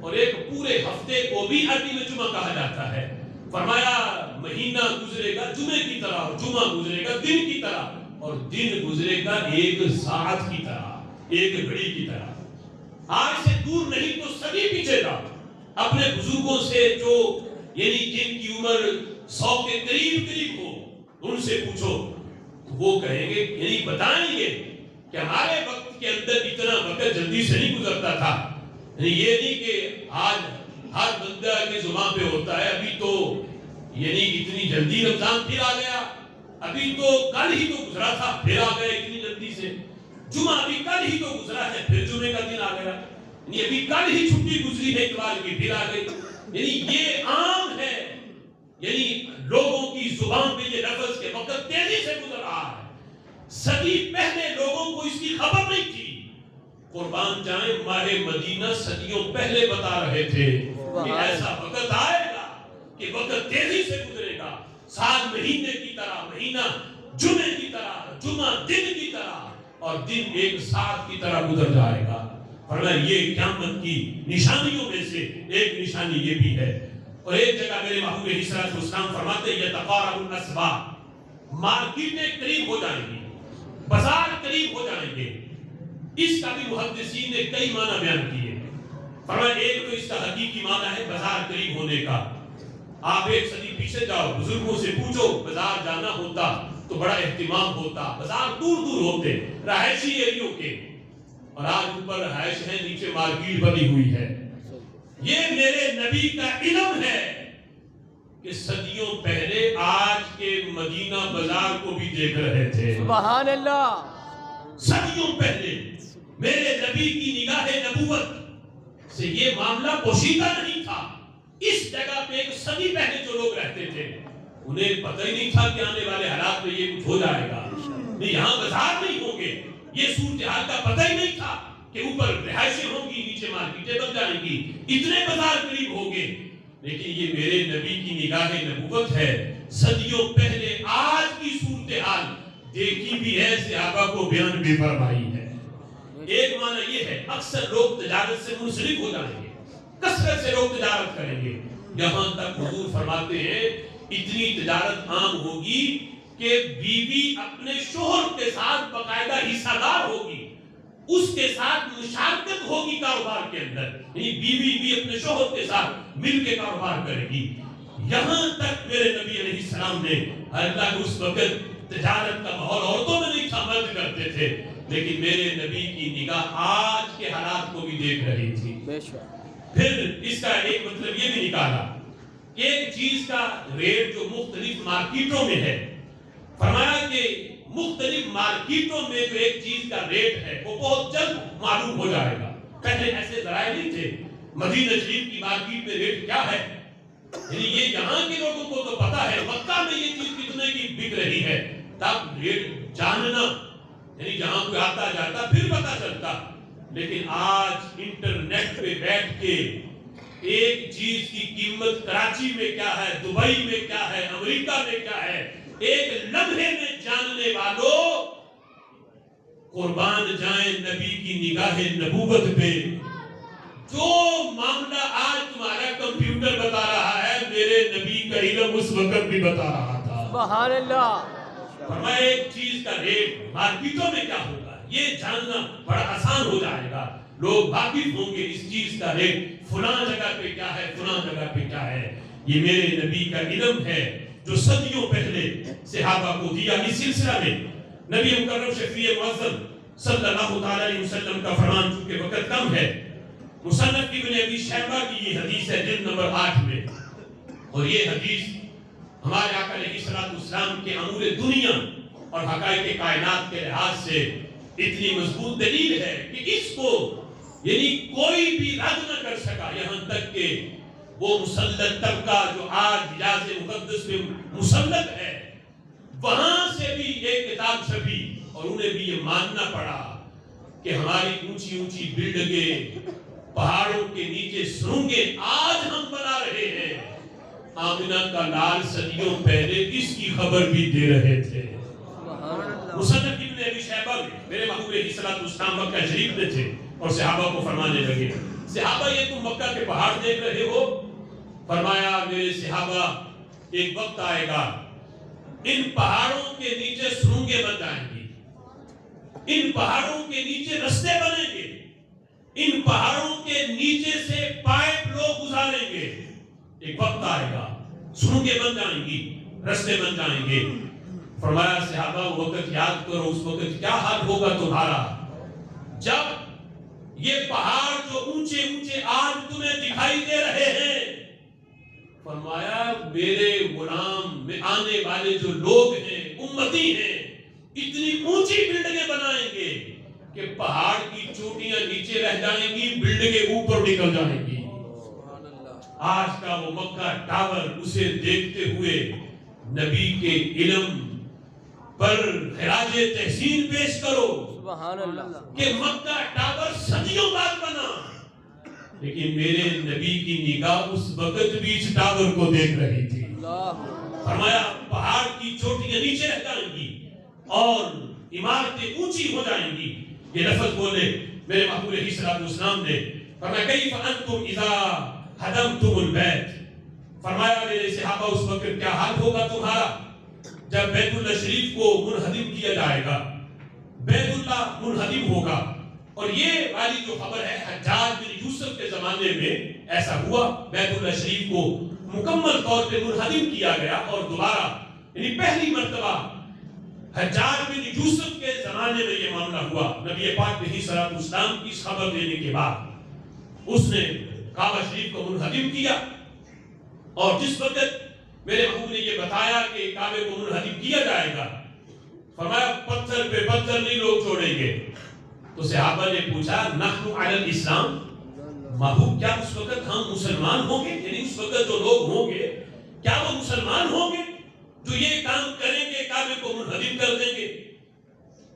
اور ایک پورے ہفتے کو بھی عربی میں جمعہ کہا جاتا ہے۔ فرمایا مہینہ گزرے گا جمعے کی طرح، اور جمعہ گزرے گا دن کی طرح، اور دن گزرے گا ایک ساعت کی طرح، ایک گھڑی کی طرح۔ آج سے دور نہیں تو صدی پیچھے جا، اپنے بزرگوں سے جو یعنی جن کی عمر 100 کے قریب ہو ان سے پوچھو، وہ کہیں گے یعنی بتائیں گے کہ ہمارے وقت کے اندر اتنا وقت جلدی سے نہیں گزرتا تھا۔ یعنی یہ نہیں کہ آج ہر بندہ کے زبان پہ ہوتا ہے ابھی تو یعنی اتنی جلدی رمضان پھر آ گیا، ابھی تو کل ہی تو گزرا تھا پھر آ گیا اتنی جلدی سے، جمعہ ابھی کل ہی تو گزرا ہے پھر جمعے کا دن آ گیا، یعنی ابھی کل ہی چھٹی گزری ہے اتوار کی پھر آ گئی۔ یعنی یہ عام ہے، یعنی لوگوں کی زبان پہ یہ لفظ کہ وقت تیزی سے گزر رہا ہے۔ صدی پہلے لوگوں کو اس کی خبر نہیں تھی۔ قربان جائیں ماہ مدینہ صدیوں پہلے بتا رہے تھے کہ ایسا وقت آئے گا کہ وقت تیزی سے گزرے گا، سال مہینے کی طرح، مہینہ جمعے کی طرح، جمعہ دن کی طرح، اور دن ایک ساعت کی طرح گزر جائے گا۔ فرمایا یہ قیامت کی نشانیوں میں سے ایک نشانی یہ بھی ہے۔ اور ایک جگہ میرے محبوب علیہ السلام فرماتے ہیں یتقارب الاسواق، مارکیٹیں قریب ہو جائیں گی، بازار قریب ہو جائیں گے۔ اس کا بھی محدثین نے کئی معنی بیان کیے۔ فرمایا ایک تو اس کا حقیقی معنی ہے بازار قریب ہونے کا۔ آپ ایک صدی پیچھے جاؤ، بزرگوں سے پوچھو، بازار جانا ہوتا تو بڑا اہتمام ہوتا، بازار دور دور ہوتے رہائشی ایریوں کے، اور آج اوپر رہائش ہے، نیچے مارکیٹ بنی ہوئی ہے۔ یہ میرے نبی کا علم ہے کہ صدیوں پہلے آج کے مدینہ بازار کو بھی دیکھ رہے تھے۔ سبحان اللہ۔ صدیوں پہلے میرے نبی کی نگاہ نبوت سے یہ معاملہ پوشیدہ نہیں تھا۔ اس جگہ پہ ایک صدی پہلے جو لوگ رہتے تھے انہیں پتہ ہی نہیں تھا کہ آنے والے حالات میں یہ کچھ ہو جائے گا، یہاں بازار نہیں ہوں گے، یہ صورتحال کا پتہ ہی نہیں تھا کہ اوپر رہائشیں ہوں گی، نیچے مارکیٹیں بن جائیں گی، اتنے بازار قریب ہوں گے۔ لیکن یہ میرے نبی کی نگاہ نبوت ہے، صدیوں پہلے آج کی صورتحال دیکھی بھی ہے، صحابہ کو بیان بھی فرمائی ہے۔ ایک معنی یہ ہے اکثر لوگ تجارت سے منسلک ہو جائیں گے، کثرت سے لوگ تجارت کریں گے، یہاں تک حضور فرماتے ہیں اتنی تجارت عام ہوگی کہ بیوی اپنے شوہر کے ساتھ باقاعدہ حصہ دار ہوگی، اس کے ساتھ مشارکت ہوگی کاروبار کے اندر، یعنی بیوی بھی اپنے شوہر کے ساتھ مل کے کاروبار کرے گی۔ یہاں تک میرے نبی علیہ السلام نے، حالانکہ اس وقت تجارت کا ماحول عورتوں میں نہیں تھا، مرد کرتے تھے، لیکن میرے نبی کی نگاہ آج کے حالات کو بھی دیکھ رہی تھی۔ پھر اس کا ایک مطلب یہ بھی نکالا کہ ایک چیز کا ریٹ جو مختلف مارکیٹوں میں ہے، فرمایا کہ مختلف مارکیٹوں میں جو ایک چیز کا ریٹ ہے وہ بہت جلد معلوم ہو جائے گا۔ پہلے ایسے ذرائع نہیں تھے، مدینہ شریف کی مارکیٹ میں ریٹ کیا ہے، یعنی یہ یہاں کے لوگوں کو تو پتا ہے مکہ میں یہ چیز کتنے کی بک رہی ہے، تب ریٹ جاننا، یعنی جہاں کوئی آتا جاتا پھر پتا چلتا۔ لیکن آج انٹرنیٹ پہ بیٹھ کے ایک چیز کی قیمت کراچی میں کیا ہے، دبئی میں کیا ہے، امریکہ میں کیا ہے، ایک لمحے میں جاننے والوں قربان جائیں نبی کی نگاہ نبوت پہ. جو معاملہ آج تمہارا کمپیوٹر بتا رہا ہے میرے نبی کا علم اس وقت بھی بتا رہا تھا. سبحان اللہ. فرمایا ایک چیز کا ریٹ مارکیٹوں میں کیا ہوگا یہ جاننا بڑا آسان ہو جائے گا. لوگ واقف ہوں گے اس چیز کا ریٹ فلاں جگہ پہ کیا ہے فلاں جگہ پہ کیا ہے. یہ میرے نبی کا علم ہے جو صدیوں پہلے صحابہ کو دیا. اس سلسلہ میں نبی مکرم شفیع معظم صلی اللہ تعالی علیہ وسلم کا فرمان چونکہ وقت کم ہے مصنف ابن ابی شیبہ کی یہ حدیث ہے جلد نمبر 8 میں. اور یہ حدیث ہمارے آقا علیہ السلام کے امور دنیا اور حقائق کائنات کے لحاظ سے اتنی مضبوط دلیل ہے کہ اس کو یعنی کوئی بھی رد نہ کر سکا. یہاں تک کہ وہ مسلط طبقہ جو آج حجاز مقدس میں مسلط ہے وہاں سے بھی ایک کتاب چھپی اور انہیں بھی یہ ماننا پڑا کہ ہماری اونچی اونچی بلڈنگیں پہاڑوں کے نیچے سرنگیں آج ہم بنا رہے ہیں. آمنہ کا لال صدیوں پہلے اس کی خبر بھی دے رہے تھے. مصنف ابن ابی شیبہ میں میرے محبوب علیہ السلام مکہ شریف میں تھے اور صحابہ کو فرمانے لگے صحابہ یہ تم مکہ کے پہاڑ دیکھ رہے ہو. فرمایا میرے صحابہ ایک وقت آئے گا ان پہاڑوں کے نیچے سرنگیں بن جائیں گی. ان پہاڑوں کے نیچے رستے بنیں گے. ان پہاڑوں کے نیچے سے پائپ لوگ گزاریں گے. ایک وقت آئے گا سرنگیں بن جائیں گی رستے بن جائیں گے. فرمایا صحابہ وہ وقت یاد کرو اس وقت کیا حال ہوگا تمہارا جب یہ پہاڑ جو اونچے اونچے آج تمہیں دکھائی دے رہے ہیں. فرمایا میرے غلام میں آنے والے جو لوگ ہیں امتی ہیں اتنی اونچی بلڈنگیں بنائیں گے کہ پہاڑ کی چوٹیاں نیچے رہ جائیں گی بلڈنگیں اوپر نکل جائیں گی. آج کا وہ مکہ ٹاور اسے دیکھتے ہوئے نبی کے علم پر خراج تحسین پیش کرو سبحان اللہ کہ مکہ ٹاور صدیوں بعد بنا لیکن میرے نبی کی نگاہ اس وقت بھی اس ٹاور کو دیکھ رہی تھی. فرمایا پہاڑ کی چوٹیاں نیچے رہ جائیں گی اور عمارتیں اونچی ہو جائیں گی. یہ لفظ بولے میرے محبوب علیہ السلام نے. فرمایا کیف انتم اذا ہدمتم البیت. فرمایا میرے صحابہ اس وقت کیا حال ہوگا تمہارا جب بیت اللہ شریف کو منہدم کیا جائے گا. بیت اللہ منہدم ہوگا. اور یہ والی جو خبر ہے حجاج بن یوسف کے زمانے میں ایسا ہوا. بیت اللہ شریف کو مکمل طور پہ منہدم کیا گیا اور دوبارہ یعنی پہلی مرتبہ حجاج بن یوسف کے زمانے میں یہ معاملہ ہوا. نبی پاک علیہ السلام کی اس خبر دینے کے بعد اس نے کعبہ شریف کو منہدم کیا اور جس وقت میرے محبوب نے یہ بتایا کہ کعبے کو منہدم کیا جائے گا فرمایا پتھر پہ پتھر نہیں لوگ چھوڑیں گے. تو صحابہ نے پوچھا نحن علی الاسلام محبوب کیا اس وقت ہم مسلمان ہوں گے یعنی اس وقت جو لوگ ہوں گے کیا وہ مسلمان ہوں گے جو یہ کام کریں گے کعبے کو منہدم کر دیں گے.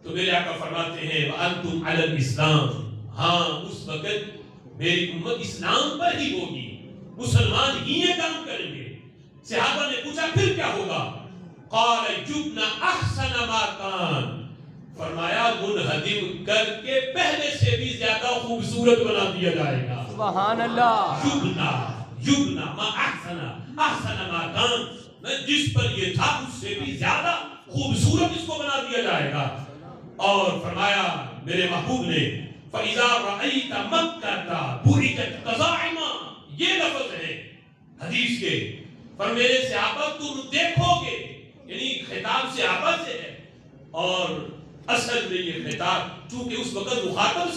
تو میرے آقا فرماتے ہیں وانتم علی الاسلام ہاں اس وقت میری امت اسلام پر ہی ہوگی مسلمان ہی یہ کام کریں گے. صحابہ نے پوچھا پھر کیا ہوگا. قال جبن احسن ما کان فرمایا منہدم کر کے پہلے سے بھی زیادہ خوبصورت بنا دیا جائے گا. سبحان اللہ. یبنا ما احسن ما کان جس پر یہ تھا اس سے بھی زیادہ خوبصورت اس کو بنا دیا جائے گا. اور فرمایا میرے محبوب نے فَإِذَا رَأَيْتَ مَكَّةَ بُرِكَتْ قَضَائِمًا یہ لفظ ہے حدیث کے. پر میرے صحابہ تم دیکھو گے یعنی خطاب صحابہ سے ہے اور اصل میں یہ خطاب چونکہ اس وقت مخاطب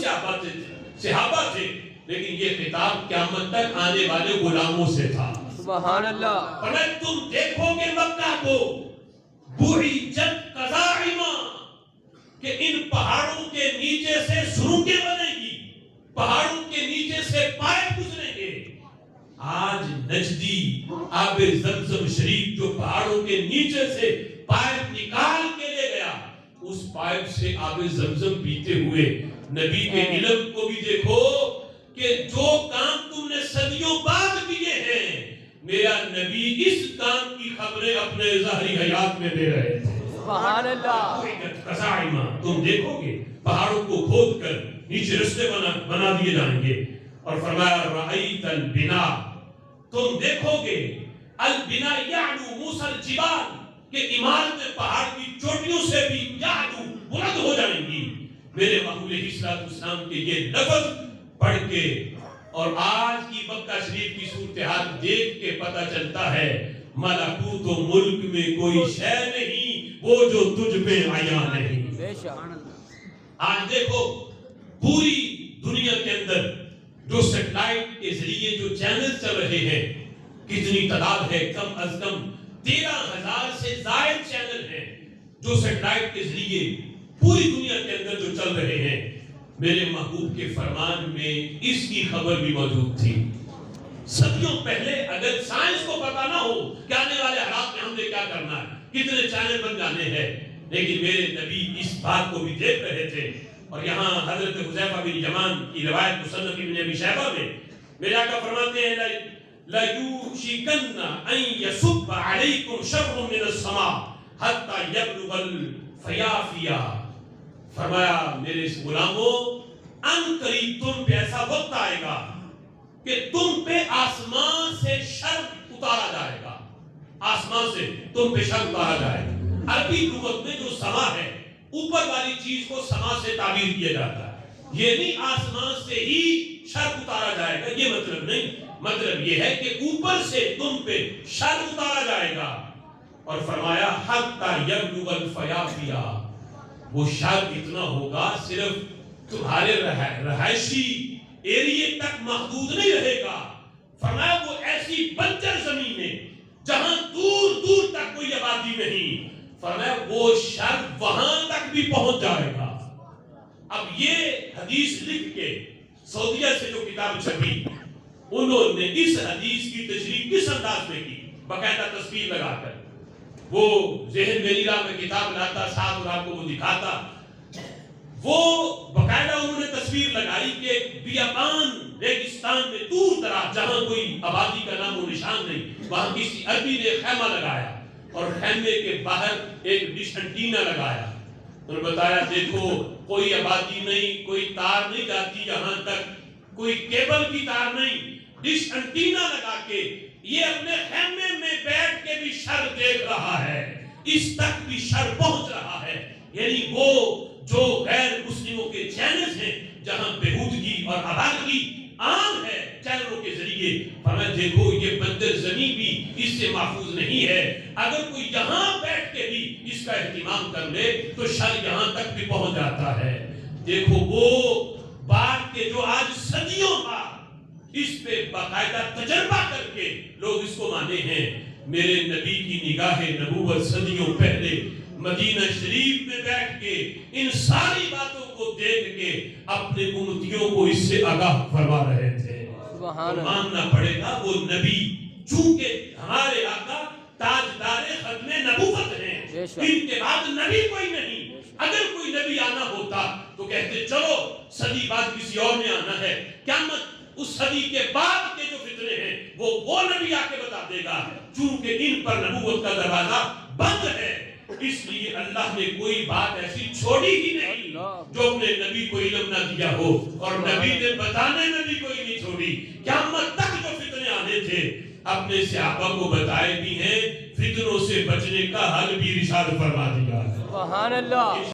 صحابہ تھے لیکن یہ خطاب قیامت تک آنے والے غلاموں سے تھا. سبحان اللہ. فرمایا تم دیکھو گے مکہ کو بُرِكَتْ قَضَائِمًا کہ ان پہاڑوں کے نیچے سے سرنگیں بنے گی پہاڑوں کے نیچے سے پائپ گزریں گے. آج نجدی آب زمزم شریف جو پہاڑوں کے نیچے سے پائپ نکال کے لے گیا اس پائپ سے آب زمزم پیتے ہوئے نبی کے علم کو بھی دیکھو کہ جو کام تم نے صدیوں بعد کیے ہیں میرا نبی اس کام کی خبریں اپنے ظاہری حیات میں دے رہے تھے. سبحان اللہ. تم دیکھو گے پہاڑوں کو کھود کر نیچے رستے بنا دیے جائیں گے. اور فرمایا رأیت البنا، تم دیکھو گے البنا یعلو موسیٰ الجبال، کہ عمارتیں پہاڑ کی چوٹیوں سے بھی یعلو بلند ہو جائیں گی. میرے محمود علیہ السلام کے یہ لفظ پڑھ کے اور آج کی مکہ شریف کی صورتحال دیکھ کے پتہ چلتا ہے ملکوت و ملک میں کوئی شے نہیں وہ جو تجھ پہ عیاں نہیں. بے شک. آج دیکھو پوری دنیا کے اندر جو سیٹلائٹ کے ذریعے جو چینل چل رہے ہیں کتنی تعداد ہے، کم از کم 13,000 سے زائد چینل ہیں جو سیٹلائٹ کے ذریعے پوری دنیا کے اندر جو چل رہے ہیں. میرے محبوب کے فرمان میں اس کی خبر بھی موجود تھی. صدیوں پہلے اگر سائنس کو پتا نہ ہو کہ آنے والے حالات میں ہم نے کیا کرنا ہے، کتنے چینل بن جانے ہیں، لیکن میرے نبی اس بات کو بھی دیکھ رہے تھے. اور یہاں حضرت حذیفہ بن یمان کی روایت مصنف ابن ابی شیبہ میں میرے آقا فرماتے ہیں لَيُوشِكَنَّ أَن يَصُبَّ عَلَيْكُمْ شَرٌّ مِّنَ السَّمَاءِ حَتَّى يَبْلُغَ الْفَيَافِيَا. فرمایا میرے اس غلاموں ان قریب تم پہ ایسا وقت آئے گا کہ تم پہ آسمان سے شر اتارا جائے گا. آسمان سے تم پہ شر اتارا جائے گا. عربی لغت میں جو سما ہے اوپر والی چیز کو سما سے تعبیر کیا جاتا ہے. یہ نہیں آسمان سے ہی شر اتارا جائے گا، یہ مطلب نہیں. مطلب یہ ہے کہ اوپر سے تم پہ شر اتارا جائے گا. اور فرمایا حتی یبلغ الفیافیا، وہ شر اتنا ہوگا صرف تمہارے رہائشی ایریے تک محدود نہیں رہے گا. فرمایا وہ ایسی بنجر زمینیں جہاں دور دور تک کوئی آبادی نہیں، فرمایا وہ شر وہاں تک بھی پہنچ جائے گا. اب یہ حدیث لکھ کے سعودیہ سے جو کتاب چھپی انہوں نے اس حدیث کی تشریح کس انداز میں کی، باقاعدہ تصویر لگا کر. وہ ذہن میں نیلا میں کتاب لاتا ساتھ اور آپ کو وہ دکھاتا. وہ باقاعدہ انہوں نے تصویر لگائی کہ بیابان ریگستان میں دور دراز جہاں کوئی آبادی کا نام و نشان نہیں، وہاں کسی عربی نے خیمہ لگایا اور خیمے کے باہر ایک ڈش انٹینا لگایا. انہوں نے بتایا دیکھو کوئی آبادی نہیں، کوئی تار نہیں جاتی یہاں تک، کوئی کیبل کی تار نہیں، ڈش انٹینا لگا کے یہ اپنے خیمے میں بیٹھ کے بھی شر دیکھ رہا ہے، اس تک بھی شر پہنچ رہا ہے. یعنی وہ جو غیر مسلموں کے چینلز ہیں جہاں بےہودگی اور آوارگی عام ہے چینلوں کے ذریعے، فرمایا دیکھو یہ بنجر زمین بھی اس سے محفوظ نہیں ہے. اگر کوئی یہاں بیٹھ کے بھی اس کا اہتمام کر لے تو شر یہاں تک بھی پہنچ جاتا ہے. دیکھو وہ بات کے جو آج صدیوں بعد اس پہ باقاعدہ تجربہ کر کے لوگ اس کو مانے ہیں. میرے نبی کی نگاہ نبوت صدیوں پہلے مدینہ شریف میں بیٹھ کے ان ساری باتوں کو دیکھ کے اپنے امتیوں کو اس سے آگاہ فرما رہے تھے. تو ماننا پڑے گا وہ نبی چونکہ ہمارے آقا تاجدار ختم نبوت ہیں، ان کے بعد نبی کوئی نہیں. اگر کوئی نبی آنا ہوتا تو کہتے چلو صدی بعد کسی اور نے آنا ہے، قیامت اس صدی کے بعد کے جو فتنے ہیں وہ نبی آ کے بتا دے گا. چونکہ ان پر نبوت کا دروازہ بند ہے اس لیے اللہ نے کوئی بات ایسی چھوڑی ہی نہیں جو اپنے نبی کو علم نہ دیا ہو، اور نبی نے بتانے نبی کوئی نہیں چھوڑی. قیامت تک جو فتنے آنے تھے اپنے صحابہ کو بتائے بھی ہیں، فتنوں سے بچنے کا حل بھی ارشاد فرما دیا. سبحان اللہ.